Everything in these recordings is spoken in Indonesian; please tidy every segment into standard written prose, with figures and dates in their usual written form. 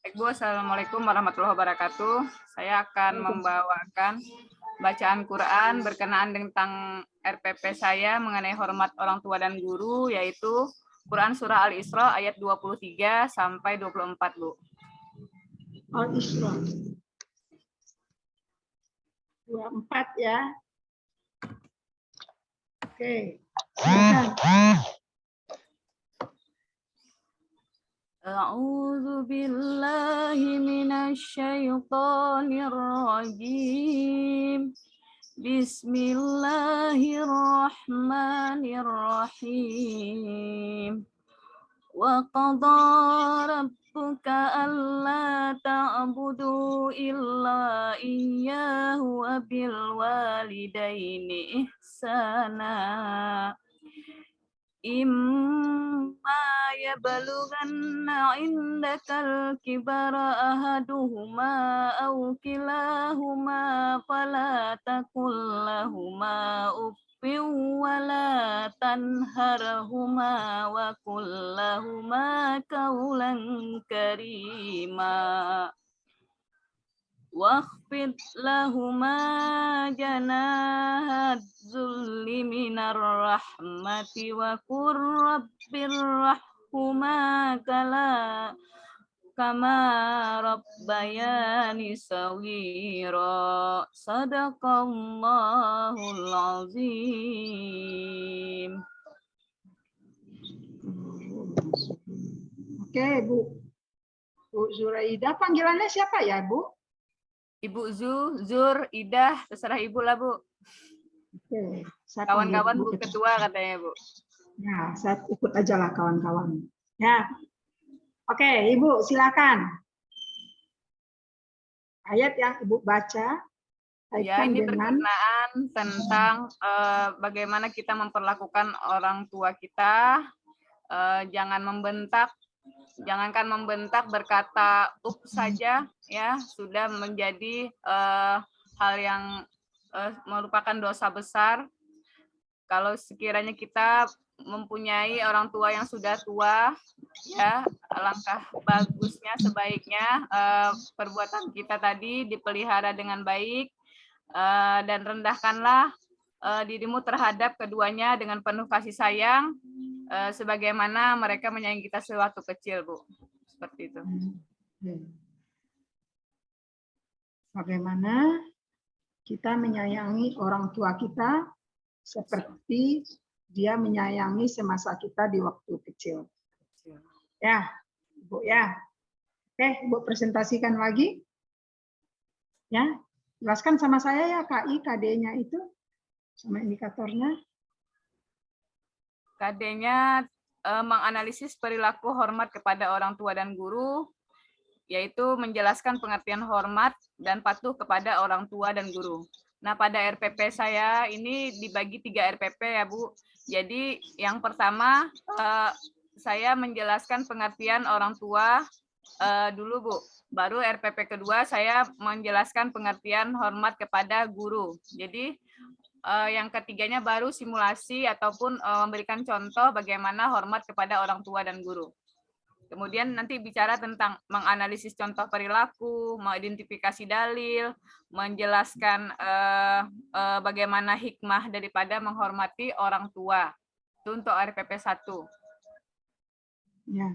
Baik, Bu, Assalamualaikum warahmatullahi wabarakatuh. Saya akan membawakan bacaan Quran berkenaan tentang RPP saya mengenai hormat orang tua dan guru, yaitu Quran Surah Al-Isra ayat 23 sampai 24, Bu. Al-Isra 24 ya. Oke. Silakan. A'udzu billahi minasy syaithanir rajim. Bismillahirrahmanirrahim. Wa qadha rabbuka alla ta'budu illa iyyahu wa bil walidaini ihsana. Imma yablughanna indakal kibara ahaduhuma aw kilahuma fala taqul lahuma uffin wala tanharhuma wa qul lahuma qawlan karima. Wakhfid lahuma janaha dzulli minar rahmati wa qur rabbirrahhuma kama rabbayani sawira. Sadaqallahul azim. Oke, Bu. Bu Zuraida, panggilannya siapa ya, Bu? Ibu Zur, Idah, terserah Ibu lah, Bu. Oke, saya panggil Kawan-kawan Bu Bu Ketua katanya, Bu. Ya, saya ikut aja lah kawan-kawan. Ya. Oke, Ibu silakan. Ayat yang Ibu baca Ya, kaitkan ini dengan berkenaan tentang bagaimana kita memperlakukan orang tua kita. Jangan membentak, jangankan membentak, berkata up saja ya sudah menjadi hal yang merupakan dosa besar. Kalau sekiranya kita mempunyai orang tua yang sudah tua, ya alangkah bagusnya sebaiknya perbuatan kita tadi dipelihara dengan baik, dan rendahkanlah dirimu terhadap keduanya dengan penuh kasih sayang, sebagaimana mereka menyayangi kita sewaktu kecil, Bu. Seperti itu. bagaimana kita menyayangi orang tua kita seperti dia menyayangi semasa kita di waktu kecil. Ya, Ibu ya. Oke, Ibu presentasikan lagi. Ya, jelaskan sama saya ya KI, KD-nya itu sama indikatornya. KD-nya menganalisis perilaku hormat kepada orang tua dan guru, yaitu menjelaskan pengertian hormat dan patuh kepada orang tua dan guru. Nah, pada RPP saya ini dibagi 3 RPP ya, Bu. Jadi yang pertama saya menjelaskan pengertian orang tua dulu, Bu. Baru RPP kedua saya menjelaskan pengertian hormat kepada guru. Jadi yang ketiganya baru simulasi ataupun memberikan contoh bagaimana hormat kepada orang tua dan guru. Kemudian nanti bicara tentang menganalisis contoh perilaku, mengidentifikasi dalil, menjelaskan bagaimana hikmah daripada menghormati orang tua. Itu untuk RPP 1. Ya.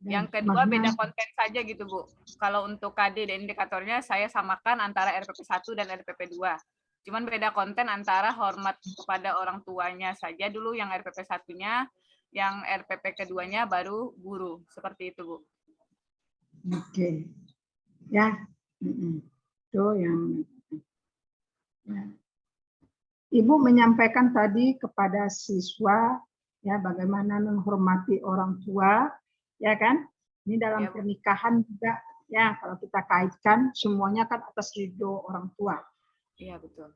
Yang kedua beda konten saja gitu, Bu. Kalau untuk KD dan indikatornya saya samakan antara RPP 1 dan RPP 2. Cuman beda konten antara hormat kepada orang tuanya saja dulu yang RPP 1-nya, yang RPP keduanya baru guru. Seperti itu, Bu. Oke. Ya. Itu yang ya. Ibu menyampaikan tadi kepada siswa ya bagaimana menghormati orang tua, ya kan? Ini dalam Ya, pernikahan juga ya kalau kita kaitkan semuanya kan atas ridho orang tua. iya, betul.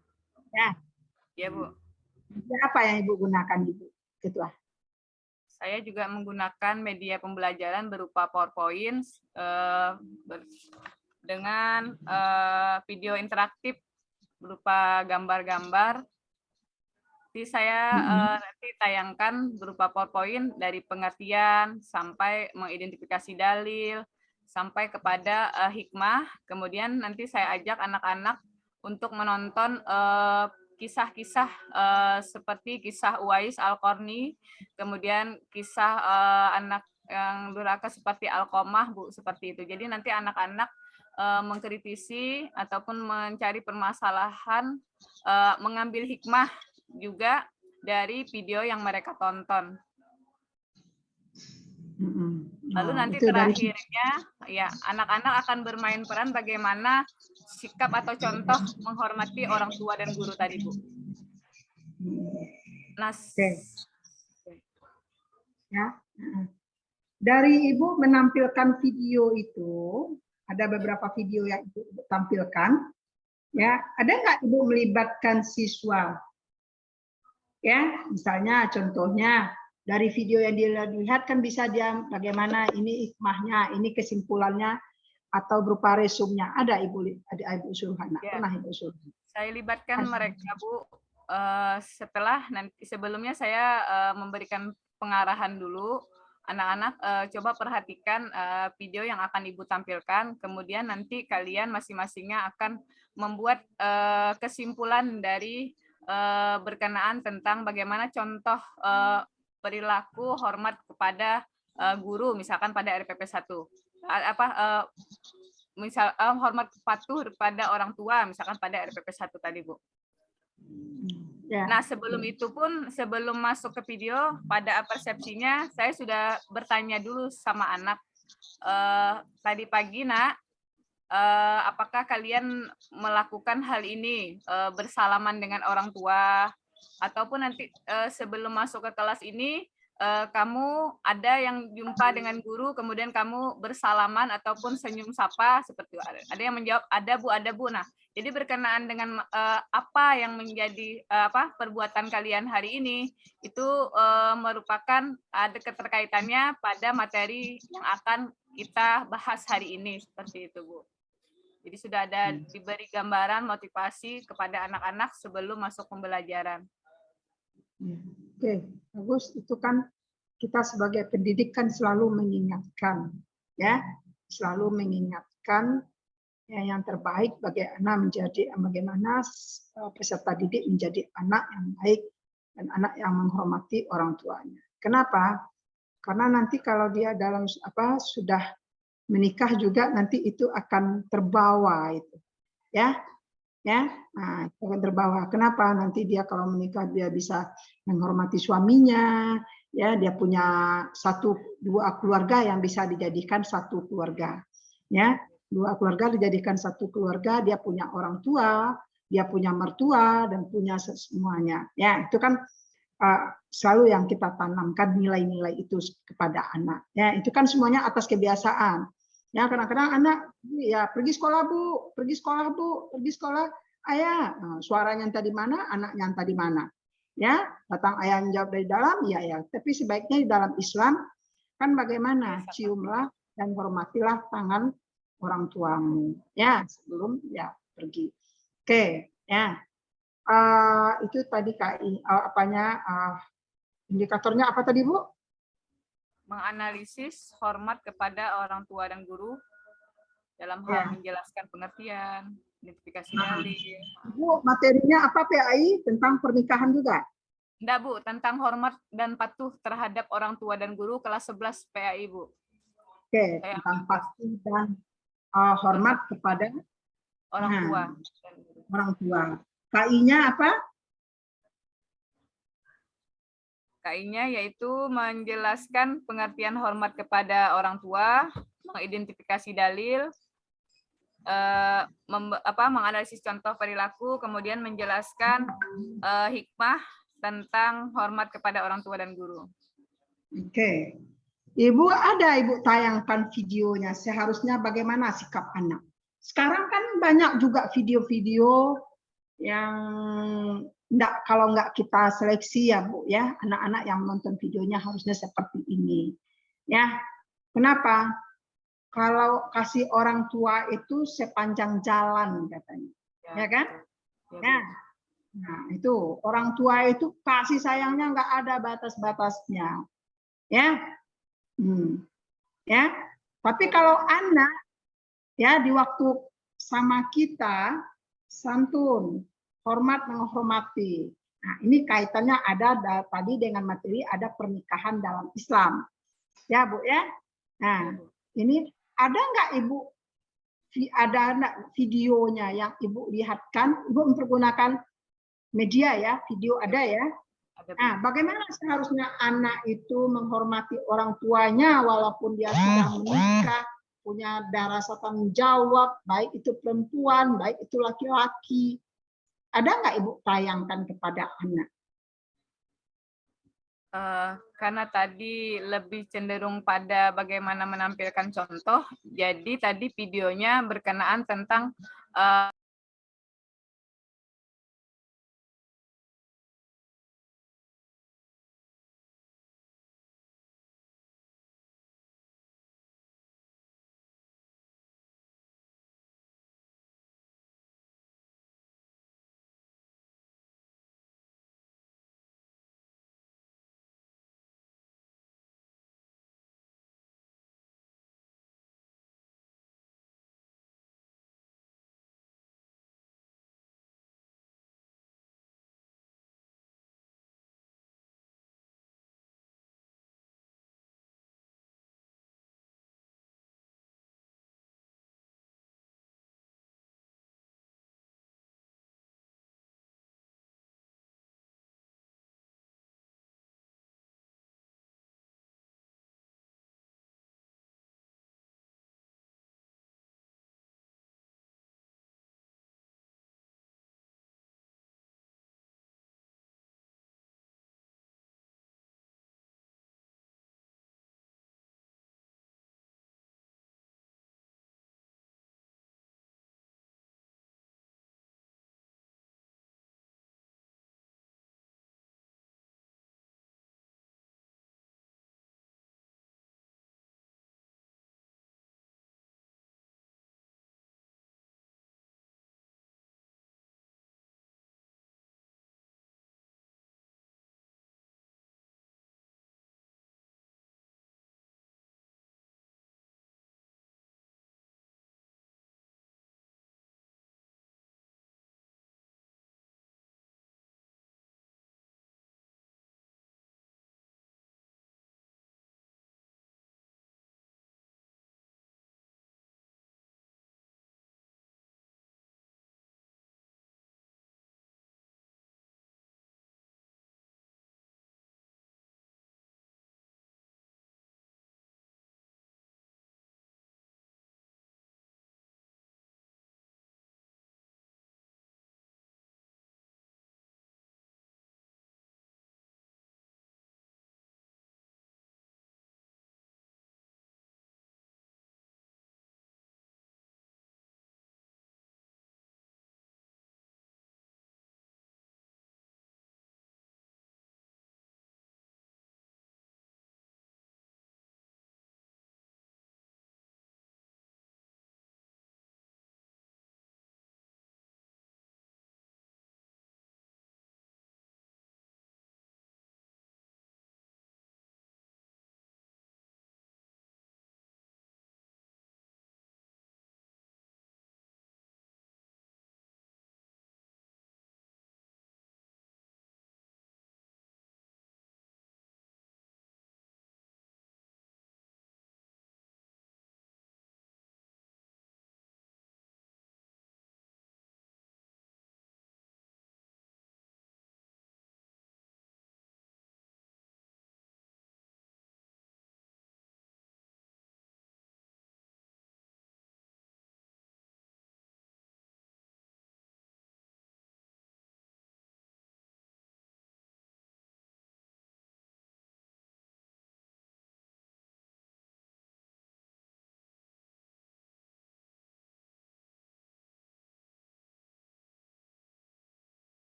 Ya. Ya, Bu. Apa yang Ibu gunakan, Ibu Ketua? Saya juga menggunakan media pembelajaran berupa PowerPoint dengan video interaktif berupa gambar-gambar. Jadi saya nanti tayangkan berupa PowerPoint dari pengertian sampai mengidentifikasi dalil, sampai kepada hikmah. Kemudian nanti saya ajak anak-anak untuk menonton kisah-kisah seperti kisah Uwais Al-Qarni, kemudian kisah anak yang durhaka seperti Alqamah, Bu, seperti itu. Jadi nanti anak-anak mengkritisi ataupun mencari permasalahan, mengambil hikmah juga dari video yang mereka tonton. Lalu nanti terakhirnya, ya, anak-anak akan bermain peran bagaimana sikap atau contoh menghormati orang tua dan guru tadi, Bu. Nah, ya. Dari Ibu menampilkan video itu, ada beberapa video yang Ibu tampilkan, ya. Ada nggak Ibu melibatkan siswa? Ya, misalnya contohnya dari video yang dilihat kan bisa dia bagaimana ini hikmahnya, ini kesimpulannya, atau berupa resumnya. Ada Ibu Surhana? Ya. Pernah Ibu Surhana? Saya libatkan mereka, Bu. Setelah nanti sebelumnya saya memberikan pengarahan dulu. Anak-anak coba perhatikan video yang akan Ibu tampilkan, kemudian nanti kalian masing-masingnya akan membuat kesimpulan dari berkenaan tentang bagaimana contoh perilaku hormat kepada guru, misalkan pada RPP 1. Misal hormat patuh pada orang tua, misalkan pada RPP 1 tadi, Bu. Ya. Nah, sebelum itu pun, sebelum masuk ke video, pada persepsinya saya sudah bertanya dulu sama anak. Tadi pagi, Nak, apakah kalian melakukan hal ini, bersalaman dengan orang tua, ataupun nanti sebelum masuk ke kelas ini, kamu ada yang jumpa dengan guru, kemudian kamu bersalaman ataupun senyum sapa, seperti itu. Ada yang menjawab, ada Bu. Nah, jadi berkenaan dengan apa yang menjadi perbuatan kalian hari ini, itu merupakan ada keterkaitannya pada materi yang akan kita bahas hari ini, seperti itu, Bu. Jadi sudah ada diberi gambaran motivasi kepada anak-anak sebelum masuk pembelajaran. Oke, bagus. Itu kan kita sebagai pendidik kan selalu mengingatkan, ya, selalu mengingatkan yang terbaik bagaimana peserta didik menjadi anak yang baik dan anak yang menghormati orang tuanya. Kenapa? Karena nanti kalau dia dalam sudah menikah juga nanti itu akan terbawa itu, ya. Nah, itu akan terbawa. Kenapa? Nanti dia kalau menikah dia bisa menghormati suaminya, ya, dia punya 1-2 keluarga yang bisa dijadikan satu keluarga, ya. 2 keluarga dijadikan satu keluarga, dia punya orang tua, dia punya mertua dan punya semuanya. Ya, itu kan selalu yang kita tanamkan nilai-nilai itu kepada anak. Ya, itu kan semuanya atas kebiasaan. Ya, kadang-kadang anak ya pergi sekolah Bu, pergi sekolah. Ayah, suaranya tadi mana, anaknya tadi mana. Ya, datang ayah menjawab dari dalam, ya. Tapi sebaiknya di dalam Islam kan bagaimana? Ciumlah dan hormatilah tangan orang tuamu, ya, sebelum ya pergi. Oke, ya. Itu tadi indikatornya apa tadi, Bu? Menganalisis hormat kepada orang tua dan guru dalam hal menjelaskan pengertian, identifikasi dalil. Bu, materinya apa PAI tentang pernikahan juga? Enggak, Bu, tentang hormat dan patuh terhadap orang tua dan guru kelas 11 PAI, Bu. Oke, tentang patuh dan hormat kepada orang tua. Orang tua. KI-nya apa? KI-nya yaitu menjelaskan pengertian hormat kepada orang tua, mengidentifikasi dalil, menganalisis contoh perilaku, kemudian menjelaskan hikmah tentang hormat kepada orang tua dan guru. Oke. Ibu tayangkan videonya, seharusnya bagaimana sikap anak. Sekarang kan banyak juga video-video yang kalau nggak kita seleksi ya Bu ya, anak-anak yang menonton videonya harusnya seperti ini. Ya, kenapa? Kalau kasih orang tua itu sepanjang jalan katanya, ya kan? Ya. Nah itu orang tua itu kasih sayangnya nggak ada batas-batasnya, ya, ya. Tapi kalau anak, ya di waktu sama kita, santun, hormat menghormati. Nah, ini kaitannya ada tadi dengan materi, ada pernikahan dalam Islam. Ya, Bu, ya. Nah, ini ada nggak Ibu, ada nggak videonya yang Ibu lihatkan? Ibu mempergunakan media ya, video ada ya. Nah, bagaimana seharusnya anak itu menghormati orang tuanya walaupun dia sudah menikah, punya rasa tanggung jawab, baik itu perempuan, baik itu laki-laki. Ada nggak Ibu tayangkan kepada anak? Karena tadi lebih cenderung pada bagaimana menampilkan contoh, jadi tadi videonya berkenaan tentang